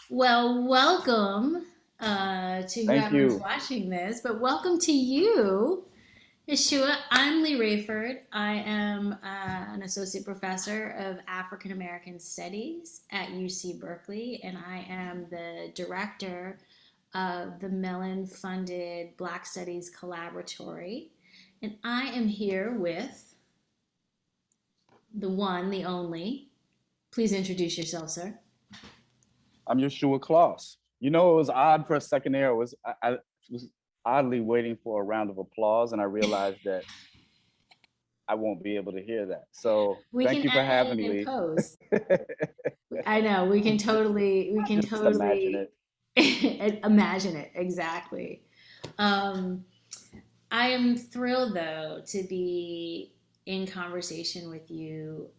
Well, welcome to Thank whoever's you. watching this, but welcome to you, Yashua. I'm Leigh Raiford. I am an associate professor of African American Studies at UC Berkeley, and I am the director of the Mellon funded Black Studies Collaboratory. And I am here with the one, the only. Please introduce yourself, sir. I'm Yashua Klos. It was odd for a second there. I was oddly waiting for a round of applause, and I realized that I won't be able to hear that. So We thank can you for add having it in me. post. I know we can Just imagine totally it. imagine it exactly. Um, I am thrilled though to be in conversation with you.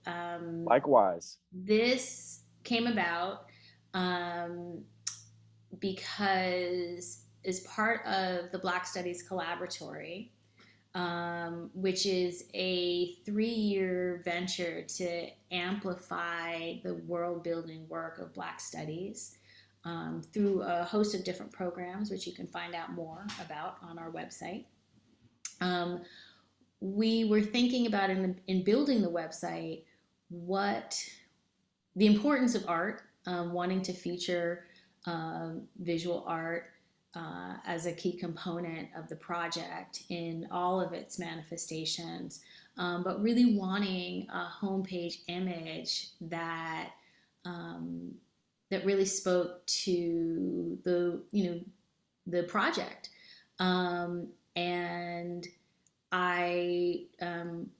Likewise. This came about um, because as part of the Black Studies Collaboratory, which is a 3-year venture to amplify the world building work of Black studies through a host of different programs, which you can find out more about on our website. Um, we were thinking about in building the website what the importance of art, wanting to feature visual art as a key component of the project in all of its manifestations, but really wanting a homepage image um, that really spoke to the project, and I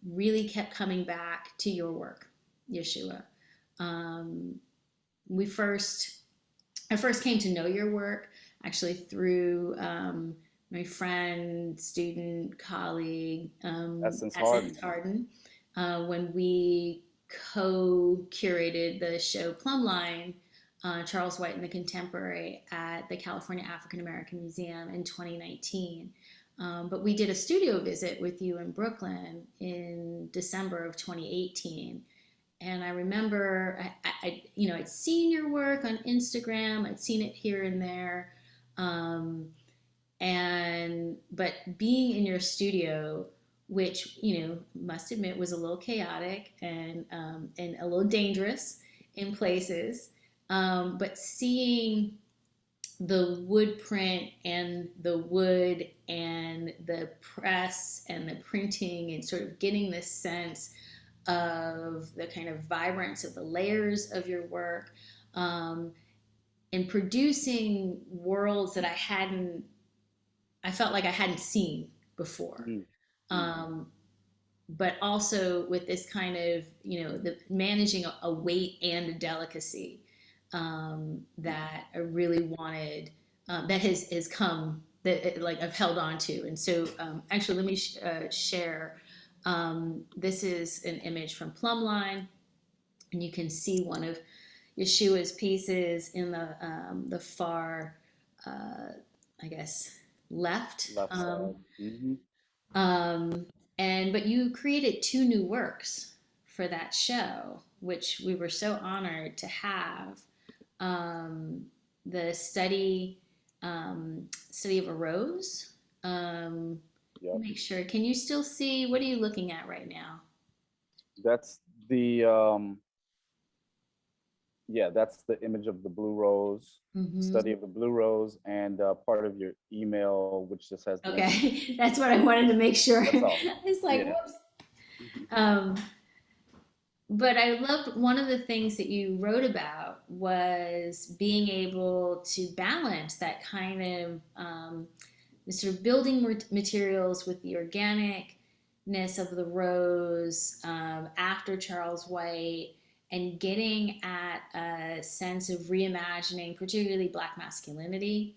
really kept coming back to your work, Yeshua. Um, we first I first came to know your work actually through my friend, student, colleague, Essence Essence Harden. Arden, when we co-curated the show Plumline, Charles White and the Contemporary at the California African American Museum in 2019. But we did a studio visit with you in Brooklyn in December of 2018. And I remember, I'd seen your work on Instagram. I'd seen it here and there, um, but being in your studio, which must admit was a little chaotic and a little dangerous in places, but seeing the wood print and the wood and the press and the printing and sort of getting this sense of the kind of vibrance of the layers of your work, um, and producing worlds that I felt like I hadn't seen before. Mm. Um, but also with this kind of, managing a weight and a delicacy that I really wanted, that has come, that like I've held on to. And so actually, let me share. This is an image from Plumline, and you can see one of Yeshua's pieces in the far, uh, I guess, left. Left side. Um, but you created 2 new works for that show, which we were so honored to have. Um, the study of a rose. Yep. Make sure. Can you still see? What are you looking at right now? That's the yeah, that's the image of the blue rose, Mm-hmm. study of the blue rose, and part of your email, which just has the link. Okay, that's what I wanted to make sure. That's all. It's like, Yeah. whoops. Um, but I loved one of the things that you wrote about was being able to balance that kind of the sort of building materials with the organicness of the rose after Charles White, and getting at a sense of reimagining, particularly Black masculinity,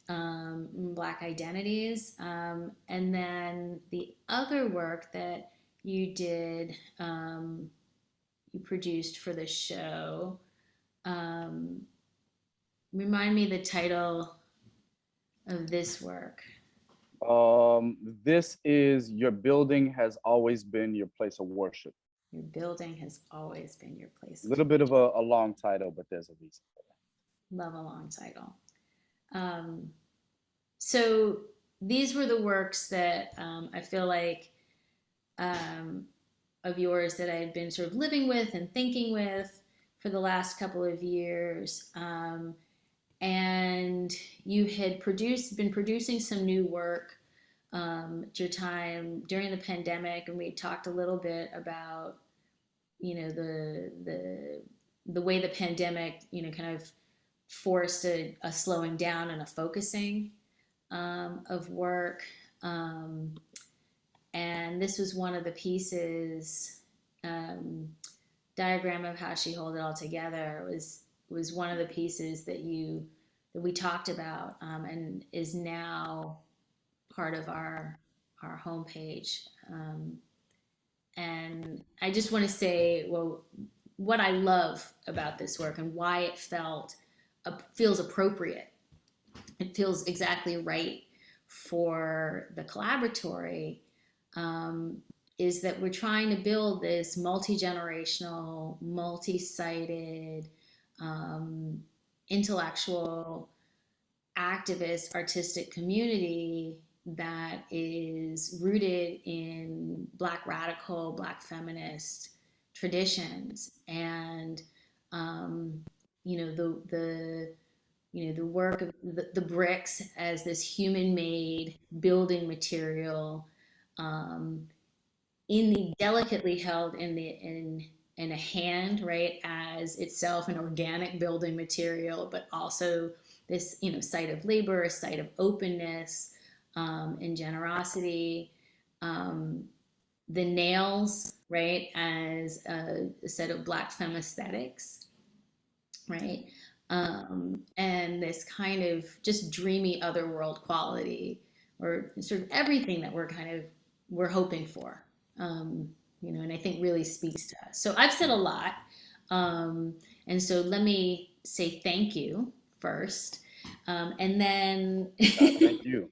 Black identities. And then the other work that you did, you produced for the show. Um, Remind me the title of this work. This is your building has always been your place of worship. Your building has always been your A place of little bit of worship. a long title, but there's a reason. Love a long title. So these were the works that I feel like um, of yours that I had been sort of living with and thinking with for the last couple of years. And you had been producing some new work at your time during the pandemic, and we talked a little bit about, the way the pandemic, kind of forced a slowing down and a focusing of work. Um, and this was one of the pieces. Diagram of how she held it all together was one of the pieces that we talked about, and is now part of our homepage. And I just want to say, well, what I love about this work and why it feels appropriate. It feels exactly right for the Collaboratory. Um, is that we're trying to build this multi-generational, multi-sided, um, intellectual, activist, artistic community that is rooted in Black radical, Black feminist traditions, and um, the the work of the bricks as this human-made building material, um, in the delicately held in a hand, right, as itself an organic building material, but also this, site of labor, a site of openness, and generosity. Um, the nails, right, as a set of Black femme aesthetics, right? And this kind of just dreamy otherworld quality, or sort of everything that we're hoping for, um, and I think really speaks to us. So I've said a lot, and so let me say thank you first, and then Thank you.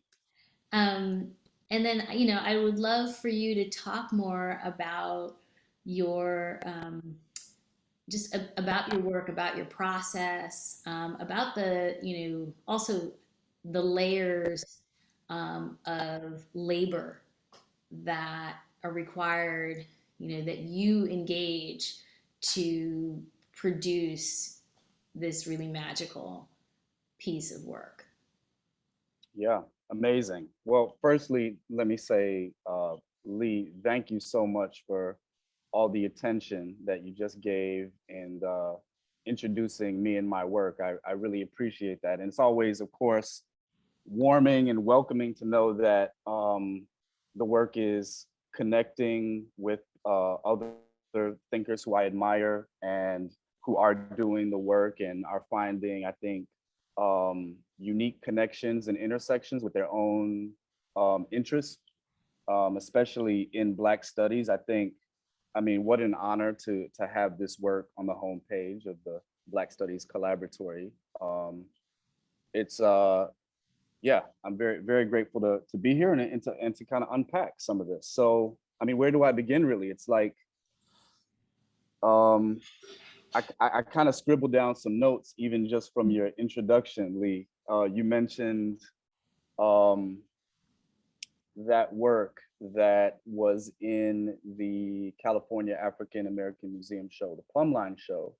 um, and then I would love for you to talk more about your just about your work, about your process, about also the layers of labor that are required, that you engage to produce this really magical piece of work. Yeah, amazing. Well, firstly, let me say, Leigh, thank you so much for all the attention that you just gave and introducing me and my work. I really appreciate that. And it's always, of course, warming and welcoming to know that the work is connecting with other thinkers who I admire and who are doing the work and are finding, I think, unique connections and intersections with their own interests, especially in Black studies. I mean, what an honor to have this work on the homepage of the Black Studies Collaboratory. It's yeah, I'm very, very grateful to be here and to kind of unpack some of this. So, I mean, where do I begin really? It's like, um, I kind of scribbled down some notes, even just from your introduction, Leigh. You mentioned um, that work that was in the California African American Museum show, the Plumline show.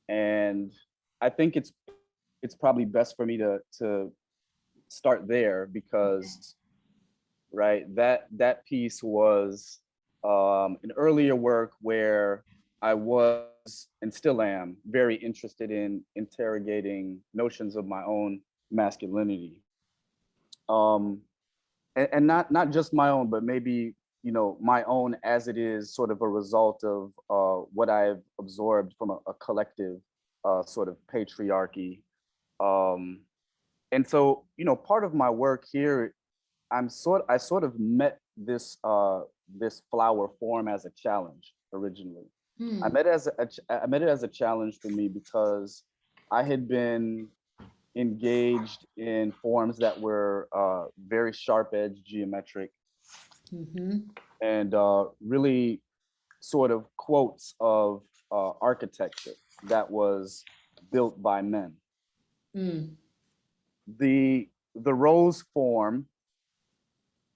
And I think it's probably best for me to start there Okay. because right? That piece was an earlier work where I was and still am very interested in interrogating notions of my own masculinity, um, and not just my own, but maybe my own as it is sort of a result of what I've absorbed from a collective sort of patriarchy. Um, and so, part of my work here I sort of met this flower form as a challenge originally. Hmm. I met it as a challenge for me because I had been engaged in forms that were very sharp edge geometric Mm-hmm. and really sort of quotes of architecture that was built by men. Mm. The rose form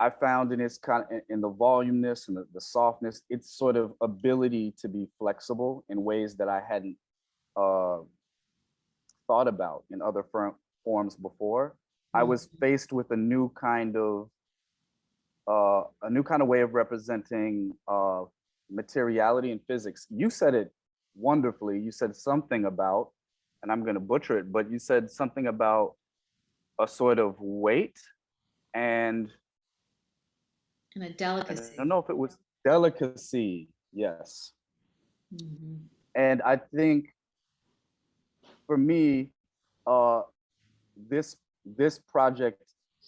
I found in its kind of in the voluminess and the softness, its sort of ability to be flexible in ways that I hadn't uh, thought about in other forms before. I was Mm. faced with a new kind of way of representing materiality in physics. You said it wonderfully. You said something about, and I'm going to butcher it, but you said something about a sort of weight and And a I don't delicacy. know if it was delicacy. Yes. Hmm. And I think for me, uh, this this project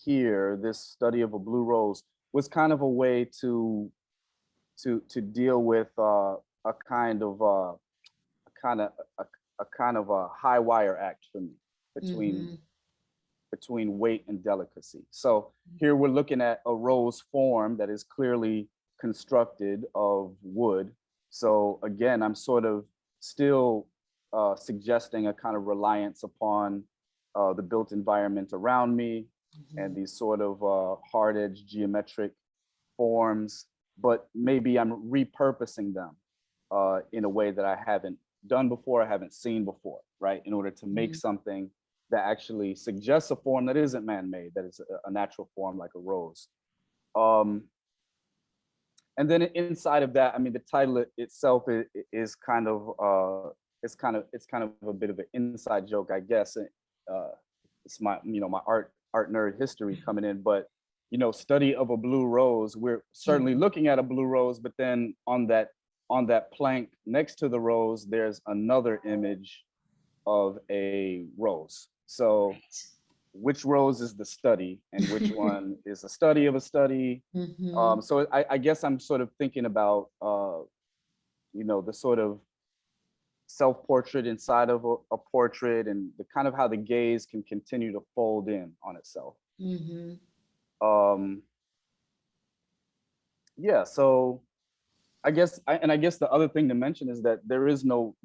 here, this study of a blue rose, was kind of a way to deal with a kind of a kind of a kind of a high wire act for me between Hmm. between weight and delicacy. So here we're looking at a rose form that is clearly constructed of wood. So again, I'm sort of still suggesting a kind of reliance upon the built environment around me and Hmm. these sort of hard-edged geometric forms, but maybe I'm repurposing them in a way that I haven't done before, I haven't seen before, right? In order to make Hmm. something that actually suggests a form that isn't man-made, that is a natural form like a rose. Um, and then inside of that, I mean, the title itself is kind of it's kind of a bit of an inside joke, I guess. It's my my art nerd history coming in, but study of a blue rose. We're certainly Hmm. looking at a blue rose, but then on that plank next to the rose, there's another image of a rose. So Right. which rose is the study and which one is a study of a study? Hmm. So I guess I'm sort of thinking about the sort of self-portrait inside of a portrait and the kind of how the gaze can continue to fold in on itself. Hmm. Um, yeah, so I guess the other thing to mention is that there is no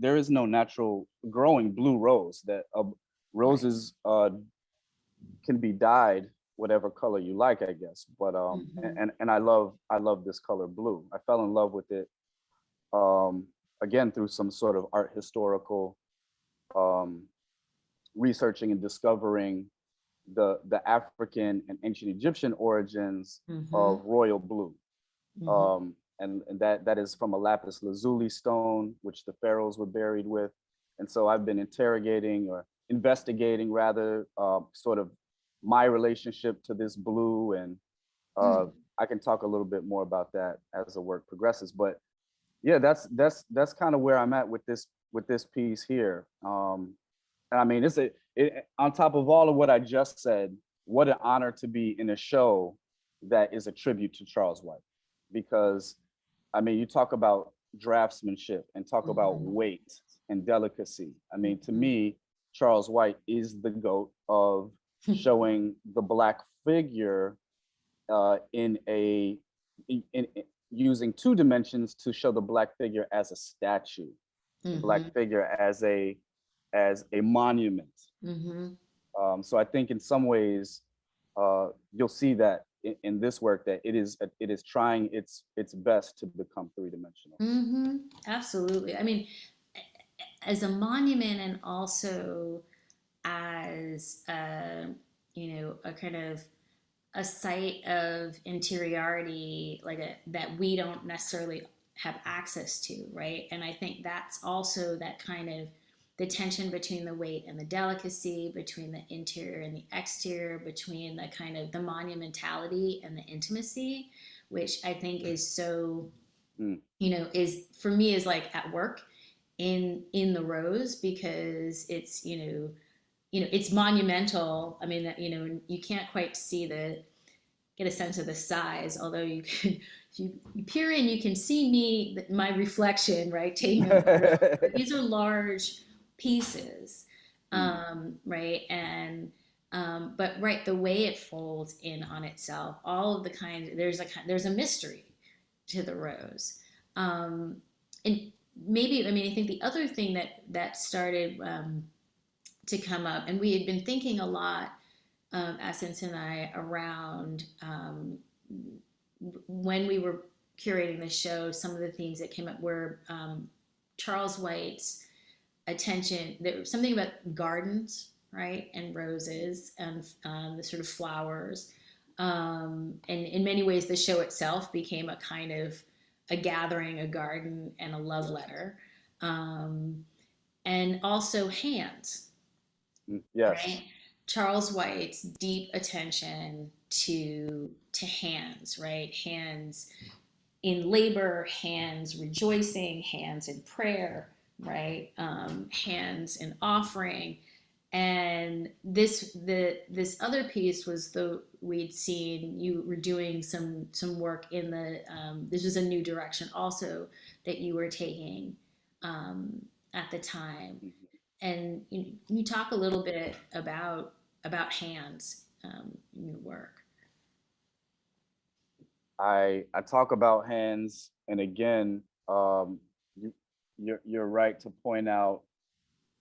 natural growing blue rose. That Right. roses can be dyed whatever color you like, I guess. But Hmm. and I love this color blue. I fell in love with it um, again through some sort of art historical um, researching and discovering the African and ancient Egyptian origins Hmm. of royal blue. Hmm. And that is from a lapis lazuli stone, which the pharaohs were buried with. And so I've been interrogating or investigating rather sort of my relationship to this blue. And uh, I can talk a little bit more about that as the work progresses. But yeah, that's kind of where I'm at with this piece here. And I mean, on top of all of what I just said, what an honor to be in a show that is a tribute to Charles White, because I mean, you talk about draftsmanship and talk about Hmm. weight and delicacy. I mean, to Hmm. me, Charles White is the goat of showing the black figure in in using two dimensions to show the black figure as a statue, the black Hmm. figure as a monument. Hmm. So I think in some ways you'll see that in this work that it is trying its best to become three dimensional. Hmm. Absolutely. I mean, as a monument and also as a kind of a site of interiority, like that we don't necessarily have access to, right? And I think that's also that kind of the tension between the weight and the delicacy, between the interior and the exterior, between the kind of the monumentality and the intimacy, which I think is so, Mm. is for me is like at work in the rose, because it's it's monumental. I mean, you can't quite see the get a sense of the size, although you can you peer in, you can see me, my reflection, right, taking a photo. But these are large pieces, Mm. right? And but right, the way it folds in on itself, all of the kinds, there's a mystery to the rose. And maybe, I mean, I think the other thing that started to come up, and we had been thinking a lot, Essence and I, around when we were curating the show. Some of the themes that came up were Charles White's attention. There was something about gardens, right, and roses and the sort of flowers. And in many ways, the show itself became a kind of a gathering, a garden, and a love letter. Um, and also hands, Yes. right? Charles White's deep attention to hands, right? Hands in labor, hands rejoicing, hands in prayer, right? Hands in offering. And this other piece was the we'd seen you were doing some work in the this was a new direction also that you were taking at the time. And you talk a little bit about hands in your work. I talk about hands, and again, you, you're right to point out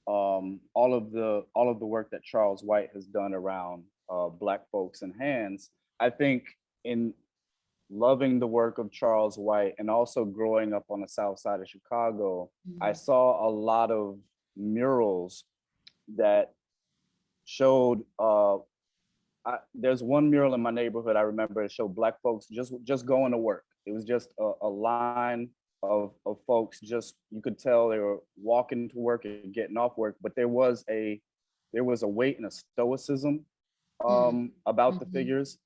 all of the work that Charles White has done around Black folks and hands. I think in loving the work of Charles White and also growing up on the South Side of Chicago, I Mm-hmm. saw a lot of murals that showed. There's one mural in my neighborhood I remember. It showed Black folks just going to work. It was just a line of folks. Just, you could tell they were walking to work and getting off work, but there was a weight and a stoicism about the Mm-hmm. figures.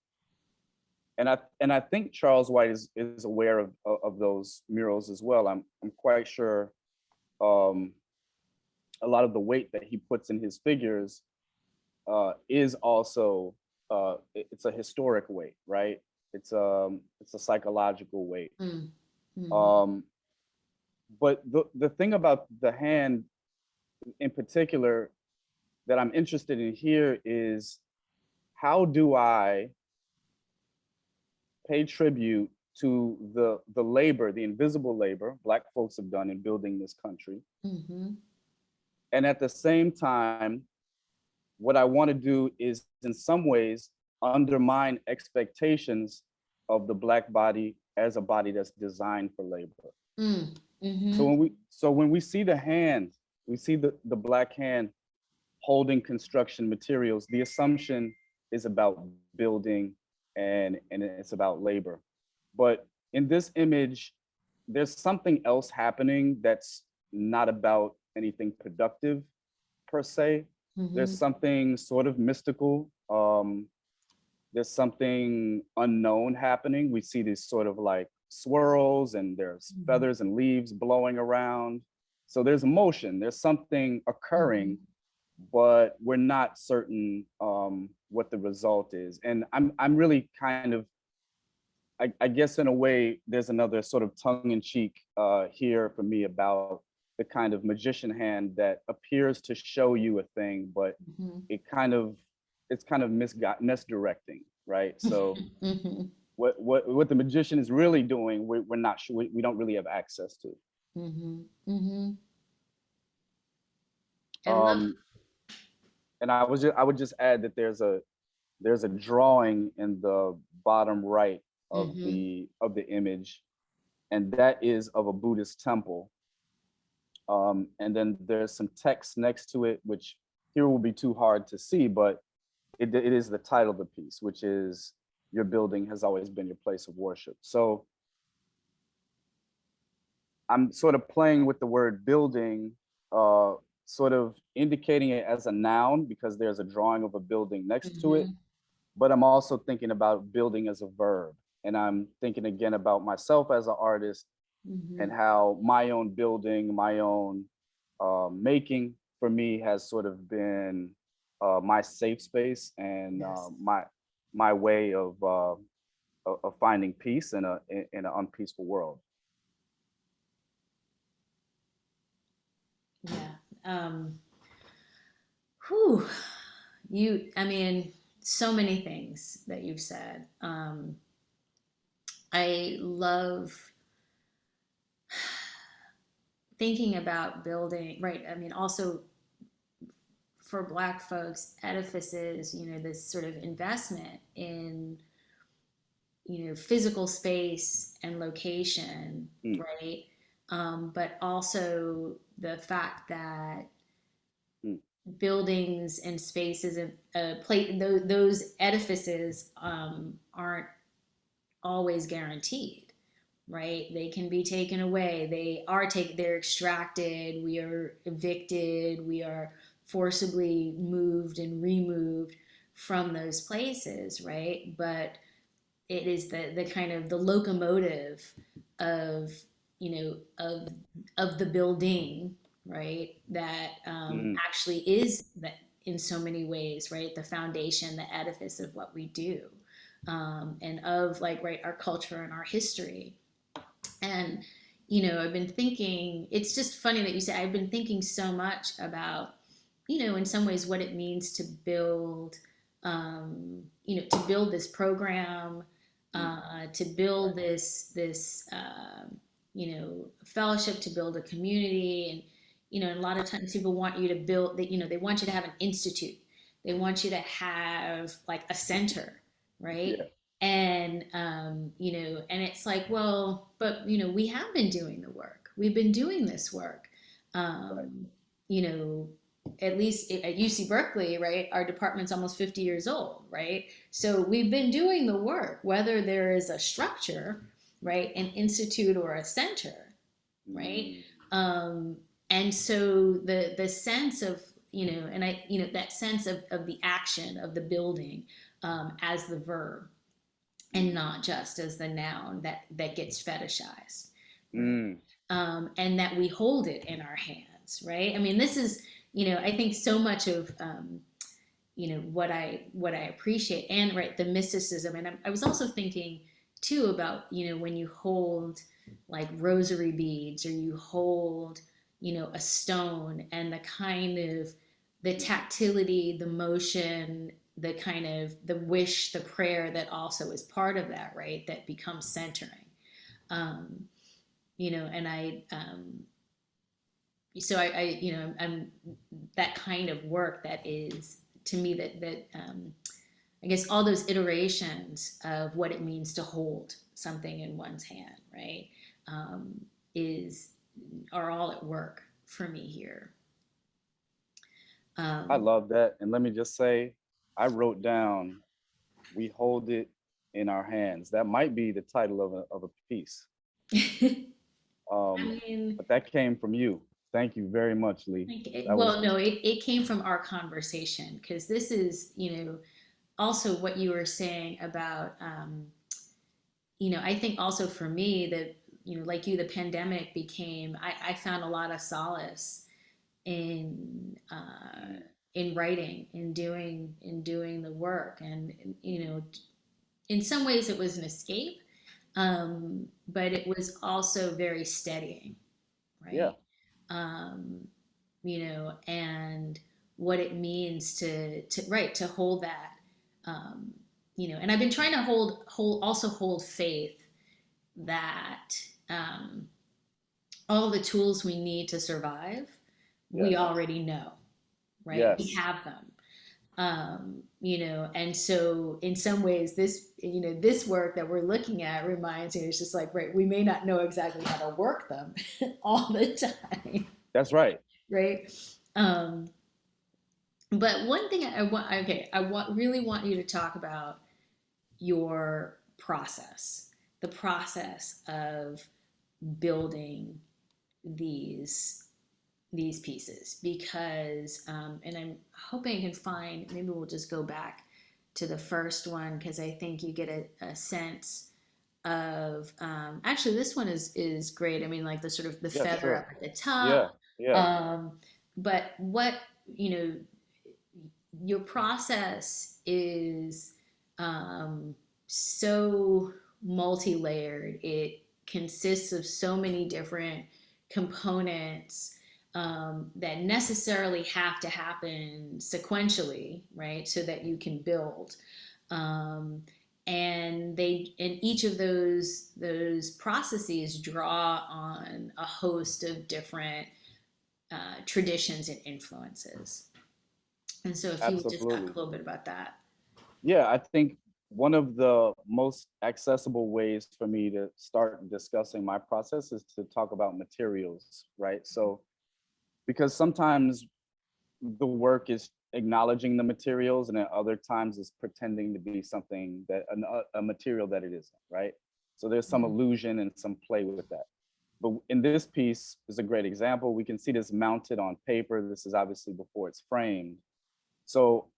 And I think Charles White is aware of those murals as well. I'm quite sure um, a lot of the weight that he puts in his figures is also it's a historic weight, right? It's a psychological weight. Mm-hmm. Um, but the thing about the hand in particular that I'm interested in here is, how do I pay tribute to the labor, the invisible labor Black folks have done in building this country, Mm-hmm. and at the same time, what I want to do is in some ways undermine expectations of the Black body as a body that's designed for labor. So Mm-hmm. when we see the hand, we see the Black hand holding construction materials, the assumption is about building and it's about labor. But in this image, there's something else happening that's not about anything productive per se. There's Mm-hmm. something sort of mystical. There's something unknown happening. We see these sort of like swirls, and there's Mm-hmm. feathers and leaves blowing around. So there's motion, there's something Mm-hmm. occurring, but we're not certain what the result is. And I'm really kind of, I guess in a way, there's another sort of tongue-in-cheek here for me about the kind of magician hand that appears to show you a thing, but Mm-hmm. it kind of it's kind of misdirecting, right? So Mm-hmm. what the magician is really doing, we're not sure. We don't really have access to. Mm-hmm. Mm-hmm. I love. Um, and I would just add that there's a drawing in the bottom right Mm-hmm. of the image, and that is of a Buddhist temple. And then there's some text next to it, which here will be too hard to see, but it is the title of the piece, which is "Your building has always been your place of worship." So I'm sort of playing with the word building, uh, sort of indicating it as a noun because there's a drawing of a building next to it. Mm-hmm. But I'm also thinking about building as a verb. And I'm thinking again about myself as an artist Mm-hmm. and how my own building, my own making for me has sort of been my safe space and Yes. my way of finding peace in an unpeaceful world. Yeah. Um, whew. I mean, so many things that you've said. I love thinking about building, right? I mean, also for Black folks, edifices, this sort of investment in, physical space and location, Mm, right? But also the fact that mm, buildings and spaces those edifices aren't always guaranteed, right? They can be taken away. They're extracted. We are evicted. We are forcibly moved and removed from those places, right? But it is the kind of the locomotive of of the building, right? That mm. actually is that in so many ways, right? The foundation, the edifice of what we do, and of like right our culture and our history. And I've been thinking. It's just funny that you say. I've been thinking so much about in some ways what it means to build to build this program, Mm. to build this fellowship, to build a community. And and a lot of times people want you to build that. They want you to have an institute. They want you to have like a center, right? Yeah, And and it's like, well, but we have been doing the work. We've been doing this work. right. um, you know at least at UC Berkeley, right? Our department's almost 50 years old, right? So we've been doing the work, whether there is a structure, right, an institute or a center, right? Mm, Um, and so the sense of and I that sense of the action of the building as the verb and not just as the noun that gets fetishized, right? mm. And that we hold it in our hands, right? I mean, this is I think so much of what I appreciate, and right, the mysticism. And I was also thinking too about when you hold like rosary beads, or you hold a stone, and the kind of the tactility, the motion, the kind of the wish, the prayer that also is part of that, right? That becomes centering. um, and I I'm that kind of work that is to me that I guess all those iterations of what it means to hold something in one's hand, right? um, is are all at work for me here. I um, love that. And let me just say, I wrote down, "We hold it in our hands." That might be the title of a piece. I Um, mean, but that came from you. Thank you very much, Leigh. That was well, no, it came from our conversation, because this is also what you were saying about I think also for me that like you, the pandemic became I found a lot of solace in in writing, in doing the work. And in some ways it was an escape, but it was also very steadying, yeah. right? um, and what it means to right, to hold that. um, and I've been trying to hold faith that all the tools we need to survive, we Yes. already know, right? We Yes. have them. And so in some ways this this work that we're looking at reminds me, it's just like, right, we may not know exactly how to work them all the time, That's right. right? um, but one thing I want, okay, really want you to talk about your process, the process of building these these pieces, because and I'm hoping I can find, maybe we'll just go back to the first one, because I think you get a sense of actually this one is great. I mean, like the sort of the Yeah, feather sure. up at the top. Yeah. Yeah. um, but what you know your process is so multi-layered. It consists of so many different components that necessarily have to happen sequentially, right? So that you can build. Um, and each of those processes draw on a host of different traditions and influences. And so if you would just talk Absolutely. a little bit about that. Yeah, I think one of the most accessible ways for me to start discussing my process is to talk about materials, right? So, because sometimes the work is acknowledging the materials, and at other times is pretending to be something that a material that it isn't, right? So there's some Mhm. illusion and some play with that. But in this piece is a great example. We can see this mounted on paper. This is obviously before it's framed. So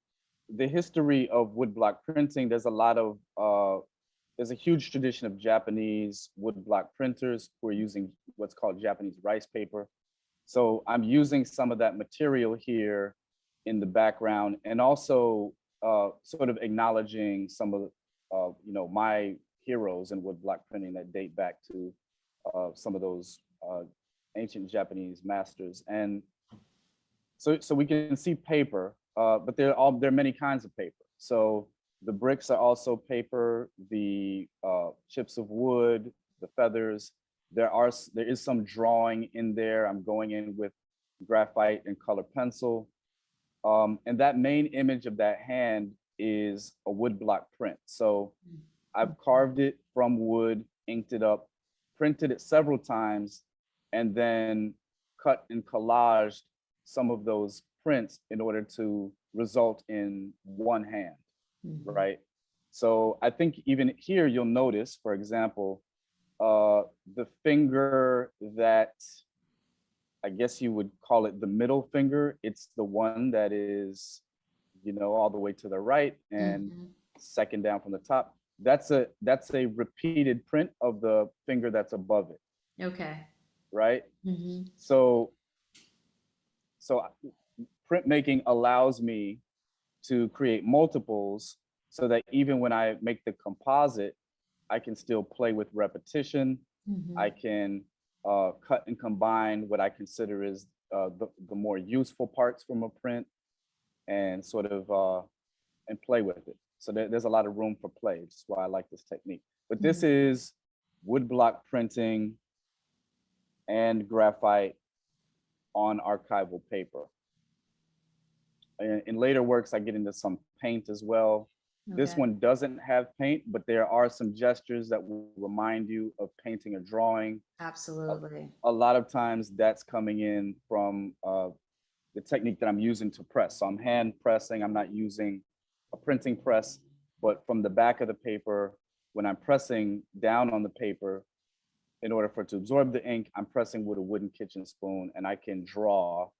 the history of woodblock printing, there's a huge tradition of Japanese woodblock printers who are using what's called Japanese rice paper. So I'm using some of that material here in the background, and also sort of acknowledging some of my heroes in woodblock printing that date back to some of those ancient Japanese masters. And so we can see paper, but there are many kinds of paper. So the bricks are also paper, the chips of wood, the feathers. There is some drawing in there. I'm going in with graphite and color pencil. And that main image of that hand is a woodblock print. So I've carved it from wood, inked it up, printed it several times, and then cut and collaged some of those prints in order to result in one hand, right? So I think even here you'll notice, for example, the finger that I guess you would call it the middle finger, it's the one that is, all the way to the right and Mhm. second down from the top. That's a repeated print of the finger that's above it, Okay. right? Hmm. So printmaking allows me to create multiples so that even when I make the composite, I can still play with repetition. Hmm. I can cut and combine what I consider is the more useful parts from a print, and sort of and play with it. So there's a lot of room for play. That's why I like this technique. But this is woodblock printing and graphite on archival paper. In later works, I get into some paint as well. This Okay. one doesn't have paint, but there are some gestures that will remind you of painting a drawing. A, Absolutely. a lot of times that's coming in from the technique that I'm using to press. So I'm hand pressing, I'm not using a printing press, but from the back of the paper, when I'm pressing down on the paper, in order for it to absorb the ink, I'm pressing with a wooden kitchen spoon, and I can draw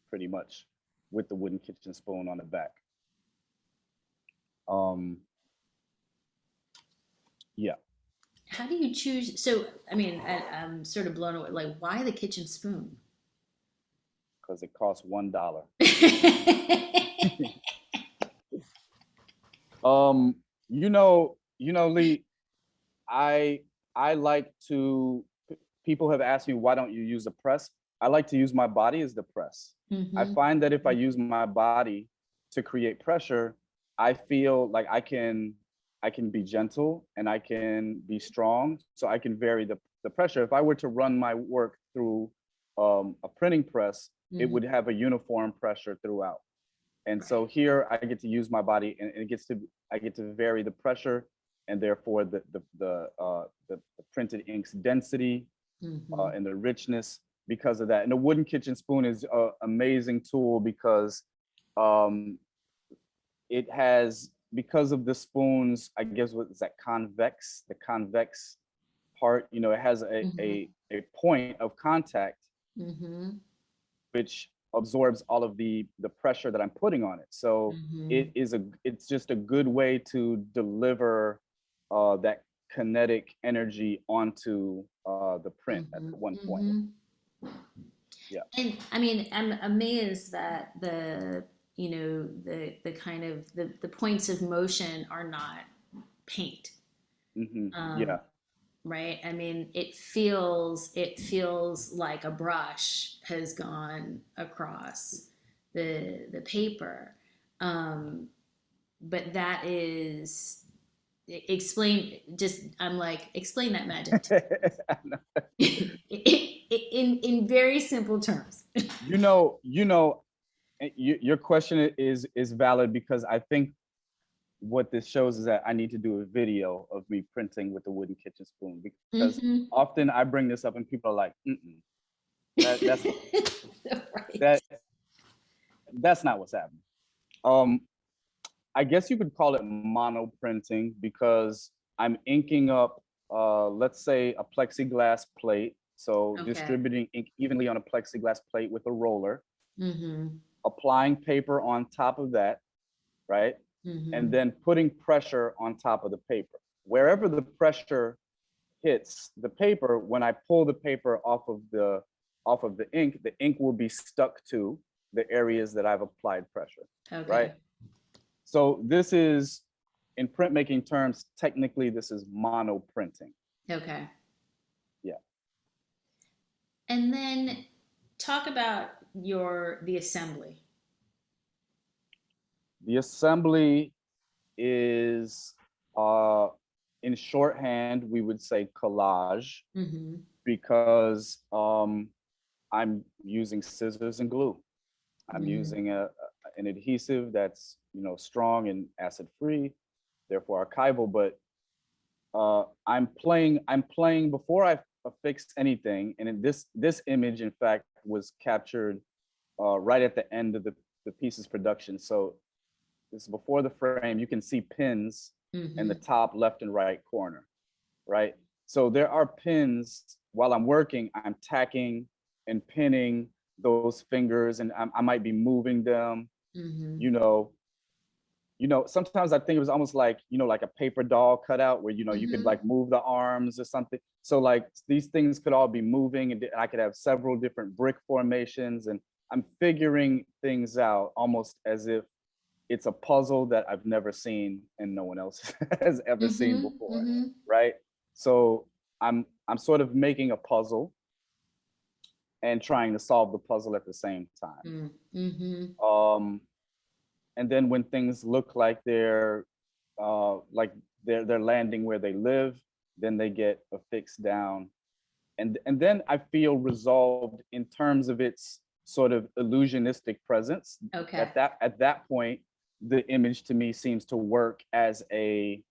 pretty much with the wooden kitchen spoon on the back. Um, yeah, How do you choose? So, I mean, I'm sort of blown away. Like, why the kitchen spoon? because it costs $1. Um, Leigh, I I like to. People have asked me, why don't you use a press? I like to use my body as the press. I Hmm. find that if I use my body to create pressure, I feel like I can be gentle and I can be strong, so I can vary the pressure. If I were to run my work through a printing press, it Hmm. would have a uniform pressure throughout. And so Right. here I get to use my body, and I get to vary the pressure, and therefore the printed ink's density Hmm. and the richness because of that. And the wooden kitchen spoon is an amazing tool because um, it has, because of the spoons, I guess what is that, the convex part, it has Hmm. a point of contact Hmm. which absorbs all of the pressure that I'm putting on it. So Hmm. it's just a good way to deliver that kinetic energy onto the print at Hmm. one point. Hmm. Yeah. And I mean, I'm amazed that the kind of the points of motion are not paint. Yeah. Um, right? I mean, it feels like a brush has gone across the paper. Um, but that is I'm like, explain that magic to me. In very simple terms. you know, you know, your question is valid, because I think what this shows is that I need to do a video of me printing with the wooden kitchen spoon, because Mm-hmm. often I bring this up and people are like, that's Right. that that's not what's happening. Um, I guess you could call it mono printing, because I'm inking up, let's say, a plexiglass plate. So Okay. distributing ink evenly on a plexiglass plate with a roller, Mm-hmm. applying paper on top of that, right? And Mm-hmm. then putting pressure on top of the paper. Wherever the pressure hits the paper, when I pull the paper off of the ink will be stuck to the areas that I've applied pressure, right? Okay. So this is, in printmaking terms, technically this is mono printing. Okay. Yeah. And then talk about the assembly. The assembly is, in shorthand, we would say collage, Mm-hmm. because I'm using scissors and glue. I'm Mm-hmm. using an adhesive that's, strong and acid free, therefore archival. But I'm playing before I affix anything. And in this image, in fact, was captured right at the end of the piece's production. So this is before the frame. You can see pins in the Mm-hmm. top left and right corner, right? So there are pins. While I'm working, I'm tacking and pinning those fingers, and I might be moving them. Mm-hmm. You know, sometimes I think it was almost like, like a paper doll cutout, where you could Mm-hmm. like move the arms or something. So like these things could all be moving, and I could have several different brick formations, and I'm figuring things out almost as if it's a puzzle that I've never seen and no one else has ever seen Mm-hmm. before, Mm-hmm. right? So I'm sort of making a puzzle and trying to solve the puzzle at the same time. Mm-hmm. Um, and then when things look like like they're landing where they live, then they get affixed down, and then I feel resolved in terms of its sort of illusionistic presence. Okay. At that point, the image to me seems to work as a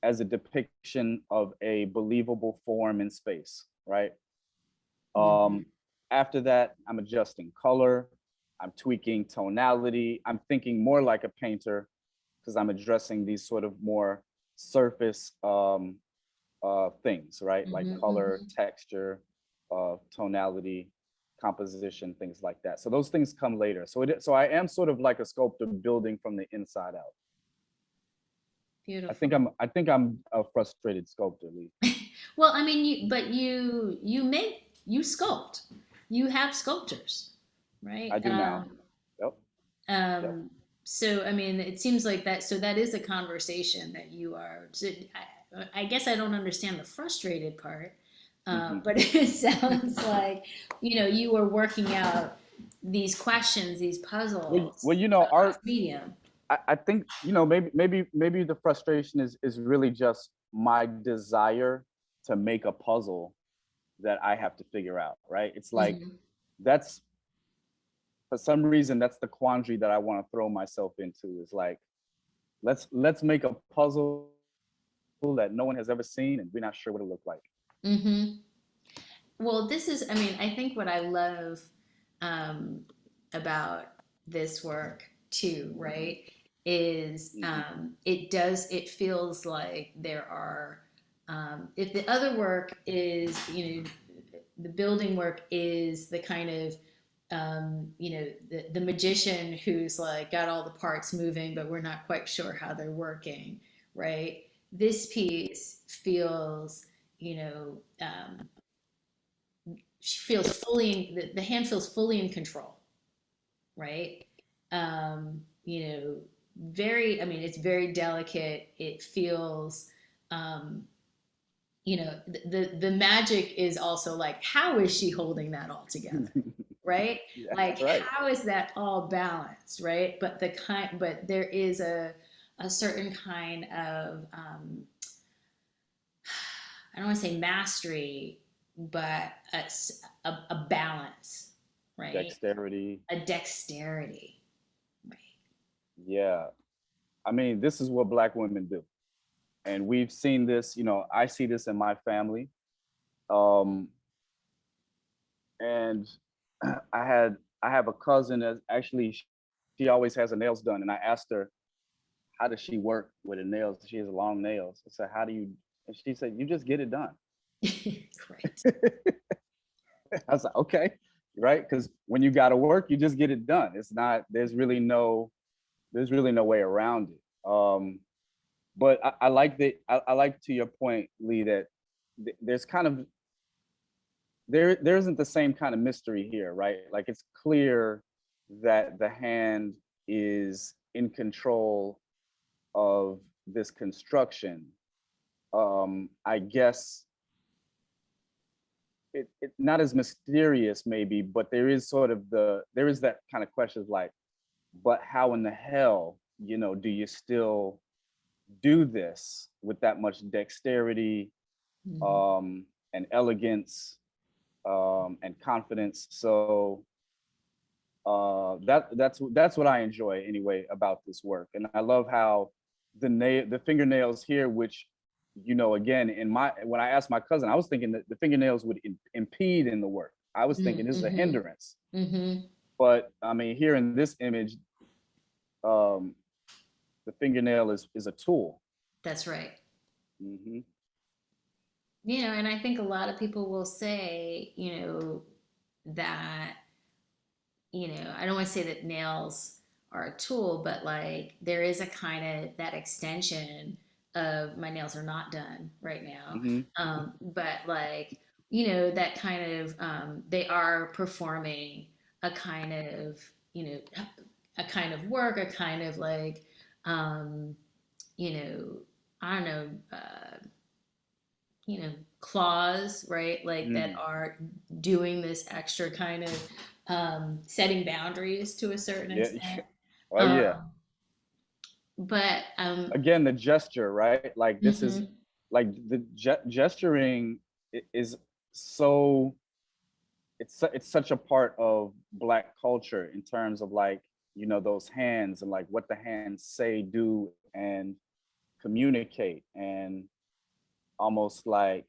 depiction of a believable form in space, right? Mm-hmm. Um, After that, I'm adjusting color, I'm tweaking tonality, I'm thinking more like a painter, because I'm addressing these sort of more surface things, right? Like color, Mm-hmm. texture, tonality, composition, things like that. So those things come later. So I am sort of like a sculptor building from the inside out. Beautiful. I think I'm a frustrated sculptor, Leigh. Well, I mean, you sculpt. You have sculptures, right? I do now. Yep. Yep. Um, so I mean, it seems like that. So that is a conversation that you are. So I guess I don't understand the frustrated part, Hmm. but it sounds like you are working out these questions, these puzzles Well, across art. medium. I think maybe the frustration is really just my desire to make a puzzle that I have to figure out, right? It's like, Hmm. that's, for some reason, that's the quandary that I want to throw myself into, is like, let's make a puzzle that no one has ever seen and we're not sure what it look like. Hmm. Well, this is. I mean, I think what I love um, about this work too, right? Is Hmm. it feels like there are if the other work is the building work is the kind of the magician who's like got all the parts moving but we're not quite sure how they're working, right? This piece feels you know she feels the hand feels fully in control, right? You know, very, I mean, it's very delicate. It feels, um, the magic is also like, how is she holding that all together? Right? Yeah, Like, that's right. how is that all balanced? Right? But there is a certain kind of, I don't want to say mastery, but a balance, right? Dexterity. A dexterity. Yeah. I mean, this is what Black women do. And we've seen this, I see this in my family. Um, and I have a cousin that actually, she always has her nails done. And I asked her, how does she work with her nails? She has long nails. I said, how do you, and she said, you just get it done. Right. I was like, okay, right? Because when you got to work, you just get it done. It's not, there's really no way around it. But I like that. I like, to your point, Leigh, that there's kind of, there isn't the same kind of mystery here, right? Like, it's clear that the hand is in control of this construction. I guess it not as mysterious maybe, but there is sort of there is that kind of question of like, but how in the hell, do you still do this with that much dexterity, Mhm. and elegance, and confidence? So that's what I enjoy anyway about this work, and I love how the fingernails here, which, again, when I asked my cousin, I was thinking that the fingernails would impede in the work. I was thinking this is a Mhm. hindrance, Mhm. but I mean, here in this image, um, the fingernail is a tool. That's right. Hmm. And I think a lot of people will say, that, I don't want to say that nails are a tool, but like there is a kind of that extension of my nails are not done right now. Hmm. But like, that kind of, they are performing a kind of, a kind of work, a kind of like, um, you know, I don't know, claws, right? Like that Hmm. are doing this extra kind of setting boundaries to a certain Yeah. extent. Oh yeah. Um, but Again, the gesture, right? Like, this is mhm, like the gesturing is so, it's such a part of Black culture in terms of like, those hands and like what the hands say, do, and communicate, and almost like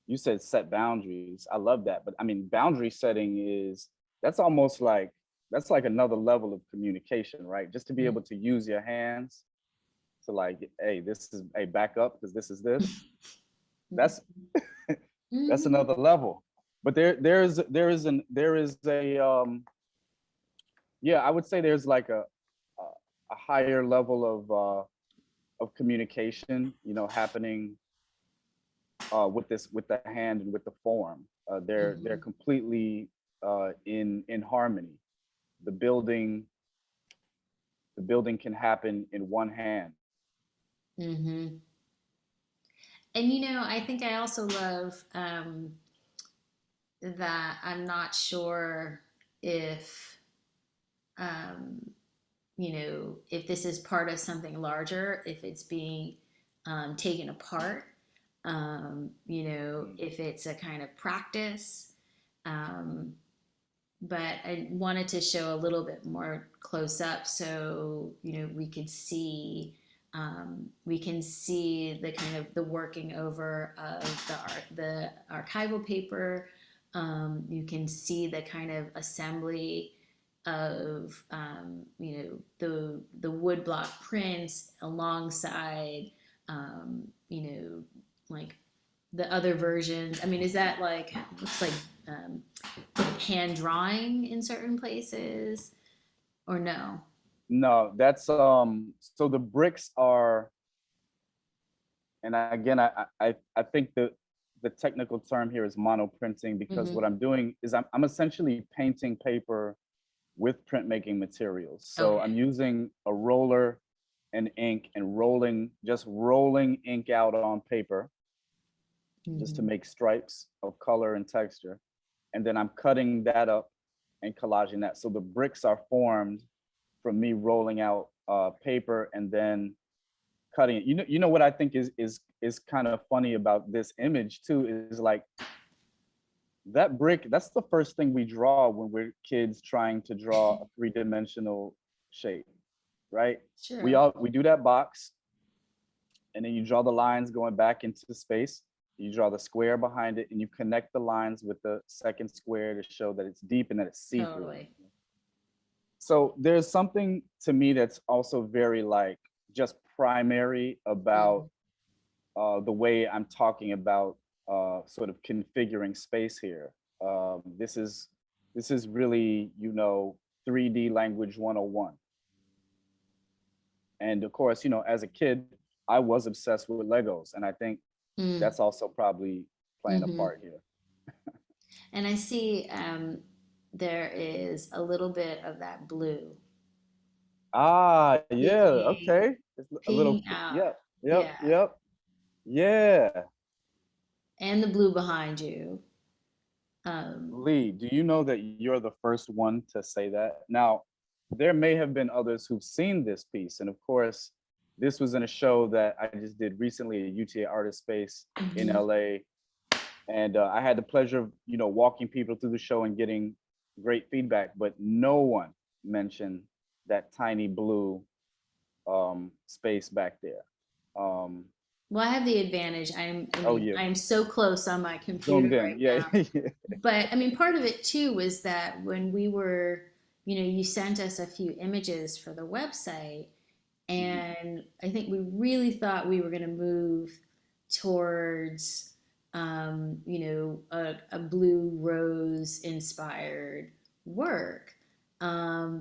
you said, set boundaries. I love that. But I mean, boundary setting is, that's almost like, that's like another level of communication, right? Just to be able to use your hands to like, hey, this is a backup because this is this. That's that's mhm, another level. But there is a yeah, I would say there's like a higher level of communication, happening with the hand and with the form. They're mhm, completely in harmony. The building the building can happen in one hand. mhm. And I think I also love that I'm not sure if um, if this is part of something larger, if it's being taken apart, if it's a kind of practice. Um, but I wanted to show a little bit more close up so, we can see the kind of the working over of the archival paper. You can see the kind of assembly of the woodblock prints alongside like the other versions. I mean, is that like looks um, like hand drawing in certain places or no? No, that's so the bricks are, and again, I think the technical term here is monoprinting, because what Mm-hmm. I'm doing is I'm essentially painting paper with printmaking materials. So Okay. I'm using a roller and ink and just rolling ink out on paper just to Mm-hmm. make stripes of color and texture. And then I'm cutting that up and collaging that. So the bricks are formed from me rolling out paper and then cutting it. You know what I think is kind of funny about this image too is like, that brick, that's the first thing we draw when we're kids trying to draw a three-dimensional shape. right? Sure. We do that box, and then you draw the lines going back into space. You draw the square behind it, and you connect the lines with the second square to show that it's deep and that it's see-through. Totally. So there's something to me that's also very like just primary about the way I'm talking about sort of configuring space here. This is really, you know, 3D language 101. And of course, you know, as a kid, I was obsessed with Legos, and I think Mm. that's also probably playing a Mm-hmm. part here. And I see there is a little bit of that blue Ah, yeah, peeking, okay. It's a little, peeking out. yep, yep, Yeah. yep, yeah. And the blue behind you. Leigh, do you know that you're the first one to say that? Now, there may have been others who've seen this piece, and of course, this was in a show that I just did recently at UTA Artist Space in Mhm. LA, and I had the pleasure of, you know, walking people through the show and getting great feedback, but no one mentioned that tiny blue space back there. Um, Well, I have the advantage. oh yeah, I'm so close on my computer zoomed in, right yeah, now. yeah. But I mean, part of it too was that when we were, you sent us a few images for the website, Mhm. and I think we really thought we were going to move towards, a blue rose inspired work,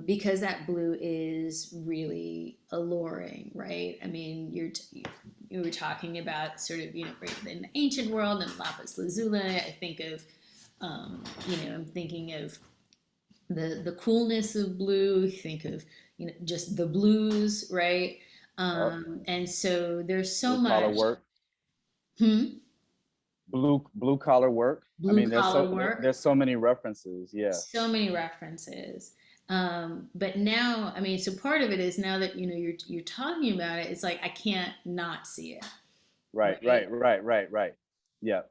because that blue is really alluring, right? I mean, you were talking about sort of, in the ancient world and lapis lazuli. I think of, I'm thinking of the coolness of blue. Think of, just the blues, right? Uh, And so there's so blue collar much. work. Hmm. Blue collar work. I Blue mean, collar work. there's so many references. Yeah, So many references. But now, I mean, so part of it is now that you're talking about it, it's like I can't not see it, right, right? right, right, right, right. Yeah,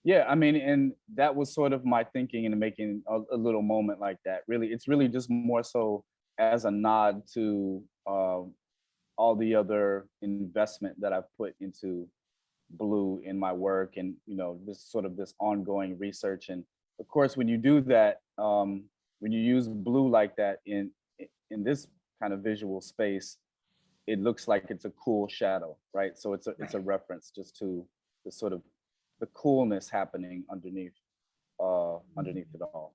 yeah. I mean, and that was sort of my thinking in making a little moment like that. Really, it's really just more so as a nod to all the other investment that I've put into blue in my work, and you know, this sort of this ongoing research. And of course, when you do that, when you use blue like that in this kind of visual space, it looks like it's a cool shadow, right? So it's a Right. reference just to the sort of the coolness happening underneath it all.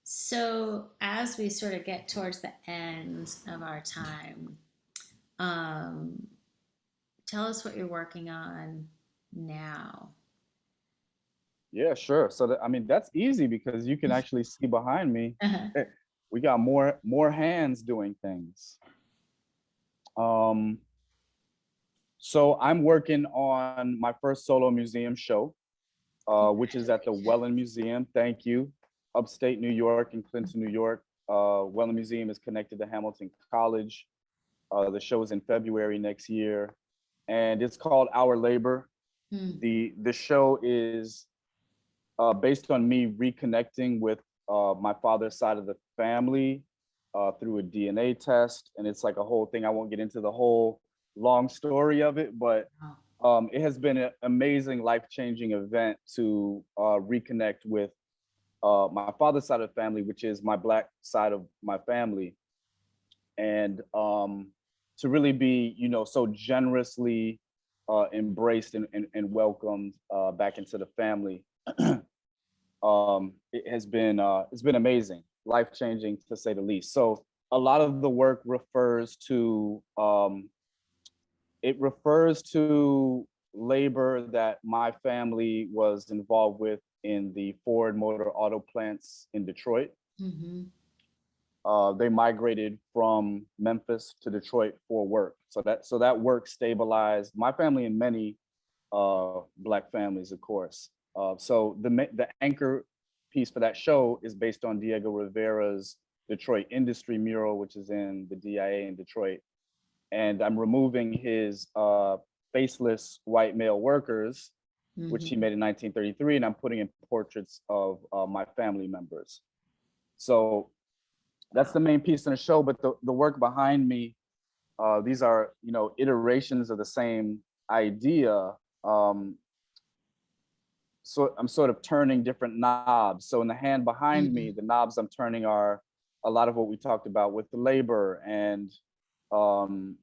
So as we sort of get towards the end of our time, um, tell us what you're working on now. Yeah, sure. So I mean, that's easy because you can actually see behind me. Uh-huh. We got more hands doing things. Um, so I'm working on my first solo museum show, which is at the Congratulations. Wellen Museum. Thank you. Upstate New York in Clinton, New York. Wellen Museum is connected to Hamilton College. The show is in February next year, and it's called Our Labor. Hmm. The show is based on me reconnecting with my father's side of the family through a DNA test, and it's like a whole thing. I won't get into the whole long story of it, but Wow. it has been an amazing, life-changing event to reconnect with my father's side of the family, which is my Black side of my family, and to really be, you know, so generously embraced and welcomed back into the family. It's been amazing, life changing to say the least. So a lot of the work refers to labor that my family was involved with in the Ford Motor Auto plants in Detroit. Mm-hmm. They migrated from Memphis to Detroit for work. So that work stabilized my family and many Black families, of course. So the anchor piece for that show is based on Diego Rivera's Detroit Industry Mural, which is in the DIA in Detroit. And I'm removing his faceless white male workers, which he Mm-hmm. made in 1933, and I'm putting in portraits of my family members. So that's the main piece in the show. But the work behind me, these are, you know, iterations of the same idea. Um, so I'm sort of turning different knobs. So in the hand behind me, Mhm. the knobs I'm turning are a lot of what we talked about with the labor and um,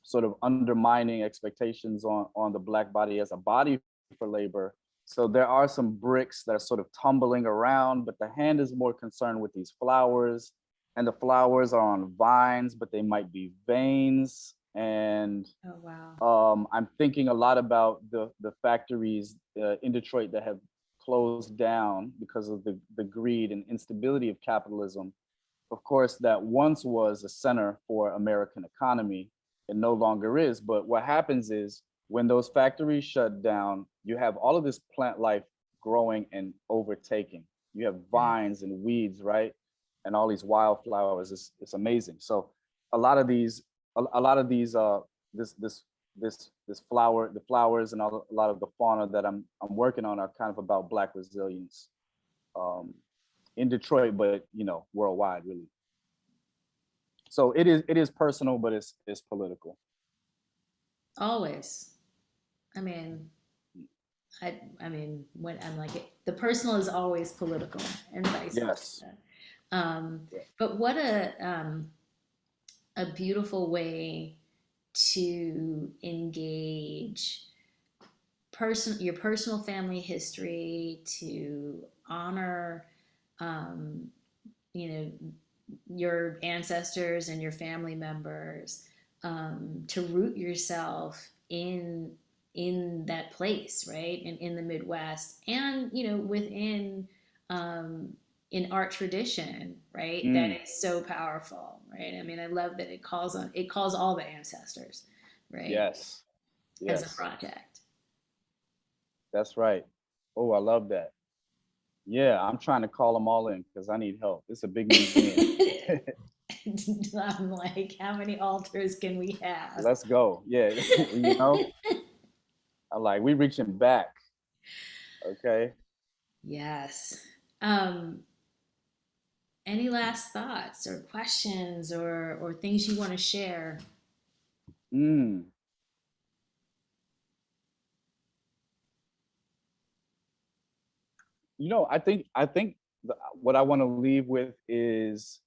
sort of undermining expectations on the Black body as a body for labor. So there are some bricks that are sort of tumbling around, but the hand is more concerned with these flowers, and the flowers are on vines, but they might be veins. And Oh, wow. I'm thinking a lot about the factories in Detroit that have closed down because of the greed and instability of capitalism. Of course, that once was a center for American economy, it no longer is. But what happens is when those factories shut down, you have all of this plant life growing and overtaking. You have vines and weeds, right? And all these wildflowers. It's amazing. So a lot of these, a lot of these, this this this flower, the flowers, and a lot of the fauna that I'm working on are kind of about Black resilience in Detroit, but you know, worldwide, really. So it is personal, but it's political. Always. I mean, I mean, when I'm like, the personal is always political, and vice Yes. versa. Um, Yeah. but what a beautiful way to engage your personal family history, to honor, um, you know, your ancestors and your family members, to root yourself in that place, right? And in the Midwest, and within an art tradition, right? That Mm, is so powerful, right? I mean, I love that it calls all the ancestors, right, yes. as a Yes. project. That's right. Oh, I love that. Yeah, I'm trying to call them all in because I need help. It's a big museum. I'm like, how many altars can we have? Let's go. Yeah, you know, I like we reaching back. Okay. Yes. Um, any last thoughts or questions or things you want to share? Mm. You know, I think what I want to leave with is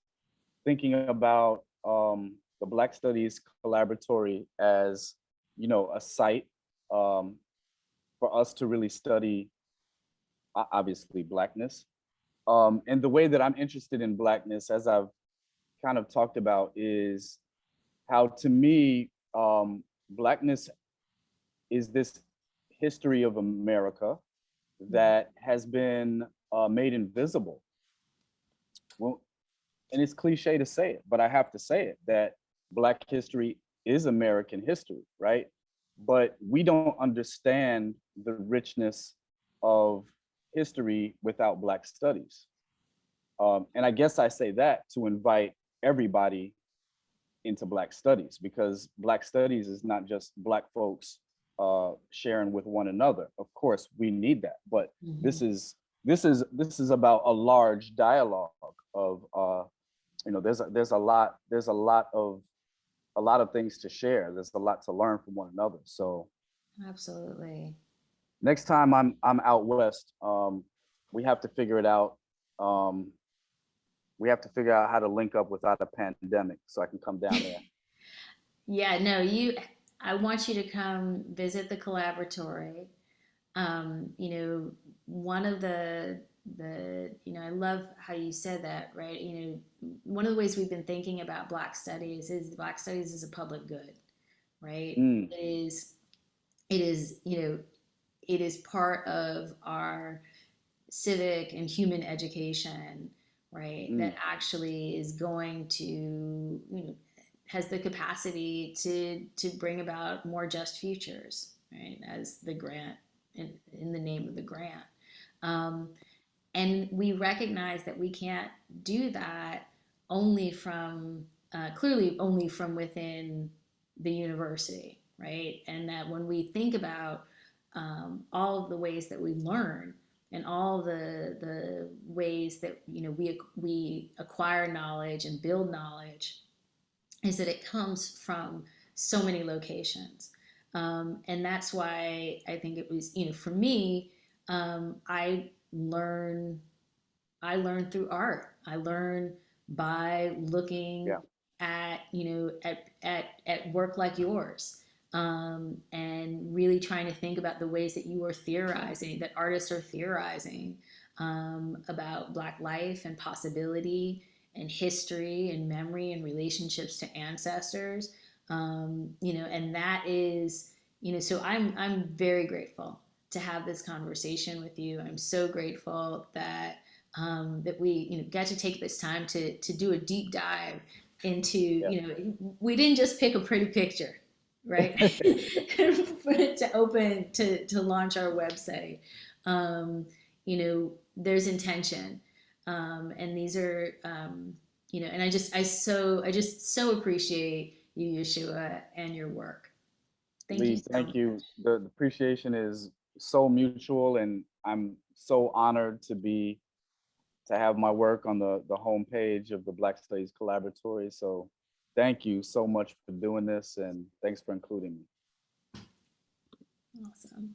thinking about the Black Studies Collaboratory as, you know, a site um, for us to really study, obviously, Blackness. And the way that I'm interested in Blackness, as I've kind of talked about, is how to me, Blackness is this history of America that has been made invisible. Well, and it's cliche to say it, but I have to say it that Black history is American history, right? But we don't understand the richness of history without Black studies. And I guess I say that to invite everybody into Black studies, because Black studies is not just Black folks sharing with one another. Of course, we need that, but Mm-hmm. this is about a large dialogue of you know, there's a lot of things to share. There's a lot to learn from one another. So Absolutely. next time I'm out west, we have to figure it out. Um, we have to figure out how to link up without a pandemic, so I can come down there. Yeah, no, I want you to come visit the Collaboratory. One of I love how you said that, right? One of the ways we've been thinking about Black Studies is Black Studies is a public good, right? Mm, It is part of our civic and human education, right? That mm, actually is going to, has the capacity to bring about more just futures, right? As the grant, in the name of the grant. Um, and we recognize that we can't do that only from, clearly only from within the university, right? And that when we think about all of the ways that we learn, and all the ways that, you know, we acquire knowledge and build knowledge is that it comes from so many locations. And that's why I think it was, you know, for me, I learn I learn through art. I learn by looking Yeah. at, you know, at work like yours, and really trying to think about the ways that you are theorizing, that artists are theorizing, about Black life and possibility and history and memory and relationships to ancestors. You know, and that is, you know, so I'm very grateful to have this conversation with you. I'm so grateful that that we, you know, got to take this time to do a deep dive into, Yeah. you know, we didn't just pick a pretty picture, right? To open to launch our website. You know, there's intention, and these are, you know, and I just so appreciate you, Yashua, and your work. Thank you Leigh, so thank much. you. The appreciation is so mutual, and I'm so honored to have my work on the homepage of the Black Studies Collaboratory. So thank you so much for doing this, and thanks for including me. Awesome.